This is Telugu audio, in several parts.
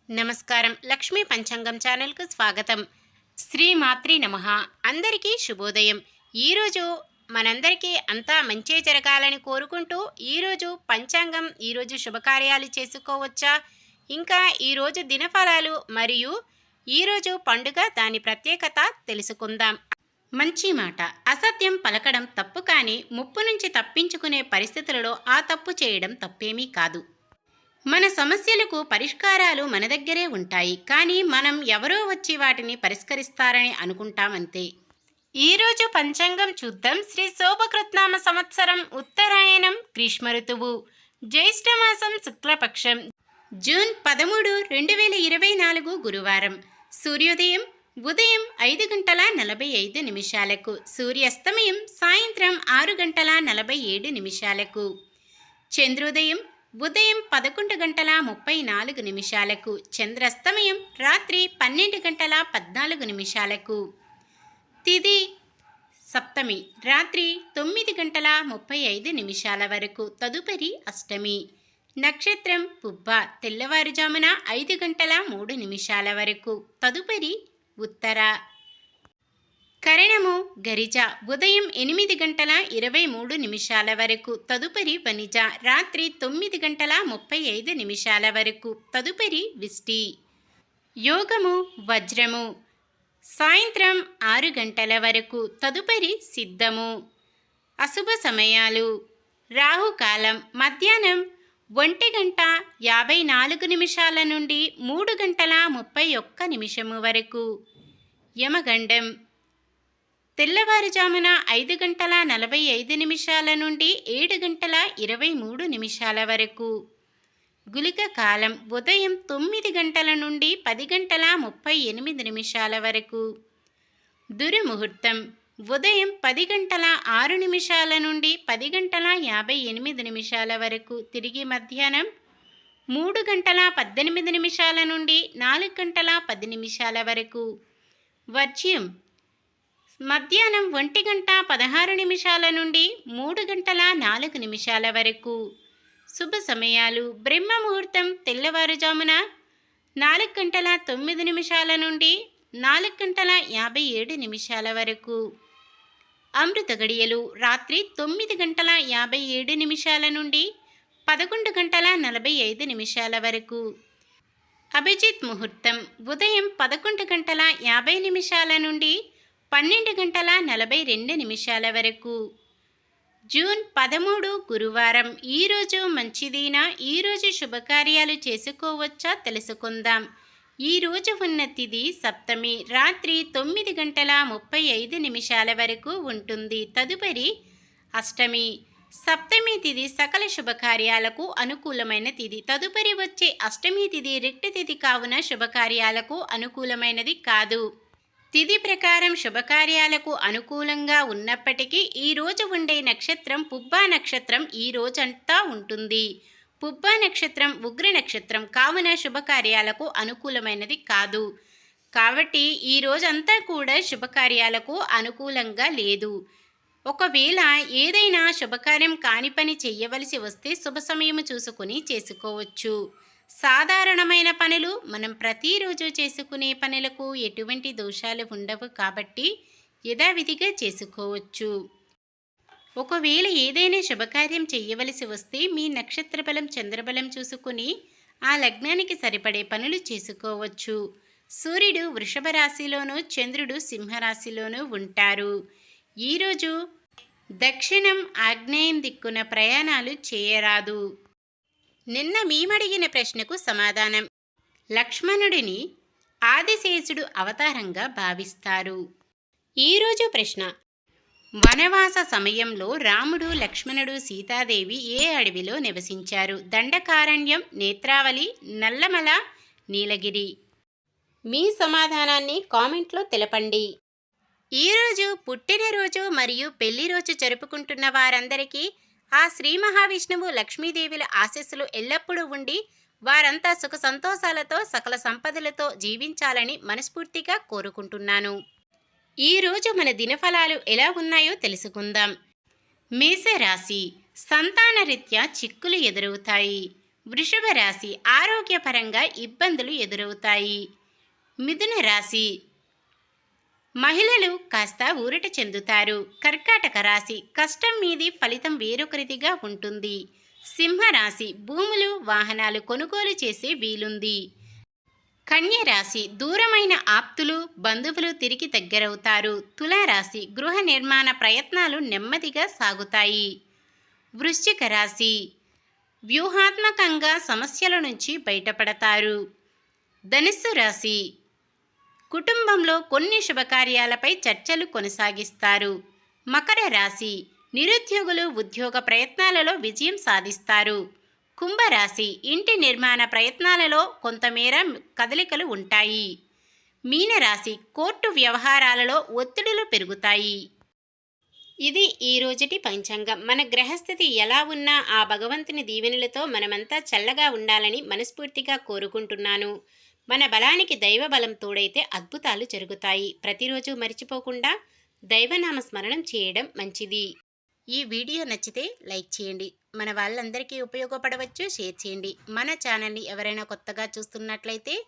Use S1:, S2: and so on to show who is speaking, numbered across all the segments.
S1: నమస్కారం. లక్ష్మీ పంచాంగం ఛానల్‌కు స్వాగతం. శ్రీమాత్రే నమః. అందరికీ శుభోదయం. ఈరోజు మనందరికీ అంతా మంచే జరగాలని కోరుకుంటూ ఈరోజు పంచాంగం, ఈరోజు శుభకార్యాలు చేసుకోవచ్చా, ఇంకా ఈరోజు దినఫలాలు మరియు ఈరోజు పండుగ దాని ప్రత్యేకత తెలుసుకుందాం. మంచి మాట. అసత్యం పలకడం తప్పు, కానీ ముప్పు నుంచి తప్పించుకునే పరిస్థితులలో ఆ తప్పు చేయడం తప్పేమీ కాదు. మన సమస్యలకు పరిష్కారాలు మన దగ్గరే ఉంటాయి, కానీ మనం ఎవరో వచ్చి వాటిని పరిష్కరిస్తారని అనుకుంటామంతే. ఈరోజు పంచాంగం చూద్దాం. శ్రీ శోభకృత్నామ సంవత్సరం ఉత్తరాయణం, గ్రీష్మ ఋతువు, జ్యేష్ఠమాసం, శుక్లపక్షం, జూన్ 13, 2024 గురువారం. సూర్యోదయం ఉదయం 5:45 సూర్యాస్తమయం సాయంత్రం 6:47. చంద్రోదయం ఉదయం 11:34, చంద్రాస్తమయం రాత్రి 12:14. తిథి సప్తమి రాత్రి 9:35 వరకు, తదుపరి అష్టమి. నక్షత్రం పుబ్బ తెల్లవారుజామున 5:03 వరకు, తదుపరి ఉత్తర. కరణము గరిజ ఉదయం 8:23 వరకు, తదుపరి వనిజ రాత్రి 9:35 వరకు, తదుపరి విష్టి. యోగము వజ్రము సాయంత్రం 6 గంటల వరకు, తదుపరి సిద్ధము. అశుభ సమయాలు: రాహుకాలం మధ్యాహ్నం 1:54 నుండి 3:31 వరకు. యమగండం తెల్లవారుజామున 5:45 నుండి 7:23 వరకు. గుళిక కాలం ఉదయం 9 గంటల నుండి 10:38 వరకు. దుర్ముహూర్తం ఉదయం 10:06 నుండి 10:58 వరకు, తిరిగి మధ్యాహ్నం 3:18 నుండి 4:10 వరకు. వర్జ్యం మధ్యాహ్నం 1:16 నుండి 3:04 వరకు. శుభ సమయాలు: బ్రహ్మ ముహూర్తం తెల్లవారుజామున 4:09 నుండి 4:57 వరకు. అమృత గడియలు రాత్రి 9:57 నుండి 11:45 వరకు. అభిజిత్ ముహూర్తం ఉదయం 11:50 నుండి 12:42 వరకు. జూన్ 13 గురువారం. ఈరోజు మంచిదీనా? ఈరోజు శుభకార్యాలు చేసుకోవచ్చా తెలుసుకుందాం. ఈరోజు ఉన్న తిథి సప్తమి రాత్రి 9:35 వరకు ఉంటుంది, తదుపరి అష్టమి. సప్తమి తిథి సకల శుభకార్యాలకు అనుకూలమైన తిథి. తదుపరి వచ్చే అష్టమి తిథి రిక్త తిథి కావున శుభకార్యాలకు అనుకూలమైనది కాదు. తిథి ప్రకారం శుభకార్యాలకు అనుకూలంగా ఉన్నప్పటికీ ఈరోజు ఉండే నక్షత్రం పుబ్బా నక్షత్రం ఈ రోజంతా ఉంటుంది. పుబ్బా నక్షత్రం ఉగ్ర నక్షత్రం కావున శుభకార్యాలకు అనుకూలమైనది కాదు. కాబట్టి ఈ రోజంతా కూడా శుభకార్యాలకు అనుకూలంగా లేదు. ఒకవేళ ఏదైనా శుభకార్యం కాని పని చెయ్యవలసి వస్తే శుభ సమయం చూసుకుని చేసుకోవచ్చు. సాధారణమైన పనులు మనం ప్రతిరోజు చేసుకునే పనులకు ఎటువంటి దోషాలు ఉండవు, కాబట్టి యథావిధిగా చేసుకోవచ్చు. ఒకవేళ ఏదైనా శుభకార్యం చెయ్యవలసి వస్తే మీ నక్షత్ర బలం చంద్రబలం చూసుకుని ఆ లగ్నానికి సరిపడే పనులు చేసుకోవచ్చు. సూర్యుడు వృషభ రాశిలోనూ చంద్రుడు సింహరాశిలోనూ ఉంటారు. ఈరోజు దక్షిణం ఆగ్నేయం దిక్కున ప్రయాణాలు చేయరాదు. నిన్న మేమడిగిన ప్రశ్నకు సమాధానం: లక్ష్మణుడిని ఆదిశేషుడు అవతారంగా భావిస్తారు. ఈరోజు ప్రశ్న: వనవాస సమయంలో రాముడు, లక్ష్మణుడు, సీతాదేవి ఏ అడవిలో నివసించారు? దండకారణ్యం, నేత్రావళి, నల్లమల, నీలగిరి. మీ సమాధానాన్ని కామెంట్లో తెలపండి. ఈరోజు పుట్టినరోజు మరియు పెళ్లి రోజు జరుపుకుంటున్న వారందరికీ ఆ శ్రీ మహావిష్ణువు, లక్ష్మీదేవుల ఆశీస్సులు ఎల్లప్పుడూ ఉండి వారంతా సుఖ సంతోషాలతో సకల సంపదలతో జీవించాలని మనస్ఫూర్తిగా కోరుకుంటున్నాను. ఈరోజు మన దినఫలాలు ఎలా ఉన్నాయో తెలుసుకుందాం. మేషరాశి సంతానరీత్యా చిక్కులు ఎదురవుతాయి. వృషభ రాశి ఆరోగ్యపరంగా ఇబ్బందులు ఎదురవుతాయి. మిథున రాశి మహిళలు కాస్త ఊరట చెందుతారు. కర్కాటక రాశి కష్టం మీది ఫలితం వేరొకరిదిగా ఉంటుంది. సింహరాశి భూములు వాహనాలు కొనుగోలు చేసే వీలుంది. కన్య రాశి దూరమైన ఆప్తులు బంధువులు తిరిగి దగ్గరవుతారు. తులారాశి గృహ నిర్మాణ ప్రయత్నాలు నెమ్మదిగా సాగుతాయి. వృశ్చిక రాశి వ్యూహాత్మకంగా సమస్యల నుంచి బయటపడతారు. ధనుస్సు రాశి కుటుంబంలో కొన్ని శుభకార్యాలపై చర్చలు కొనసాగిస్తారు. మకర రాశి నిరుద్యోగులు ఉద్యోగ ప్రయత్నాలలో విజయం సాధిస్తారు. కుంభరాశి ఇంటి నిర్మాణ ప్రయత్నాలలో కొంతమేర కదలికలు ఉంటాయి. మీనరాశి కోర్టు వ్యవహారాలలో ఒత్తిడులు పెరుగుతాయి. ఇది ఈ రోజుటి పంచాంగం. మన గ్రహస్థితి ఎలా ఉన్నా ఆ భగవంతుని దీవెనలతో మనమంతా చల్లగా ఉండాలని మనస్ఫూర్తిగా కోరుకుంటున్నాను. మన బలానికి దైవ బలం తోడైతే అద్భుతాలు జరుగుతాయి. ప్రతిరోజు మర్చిపోకుండా దైవనామ స్మరణం చేయడం మంచిది. ఈ వీడియో నచ్చితే లైక్ చేయండి. మన వాళ్ళందరికీ ఉపయోగపడవచ్చు, షేర్ చేయండి. మన ఛానల్ని ఎవరైనా కొత్తగా చూస్తున్నట్లయితే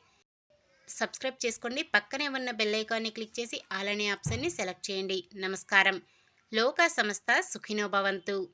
S1: సబ్స్క్రైబ్ చేసుకోండి. పక్కనే ఉన్న బెల్ ఐకాన్ని క్లిక్ చేసి ఆల్ అనే ఆప్షన్ని సెలెక్ట్ చేయండి. నమస్కారం. లోకా సమస్త సుఖినో భవంతు.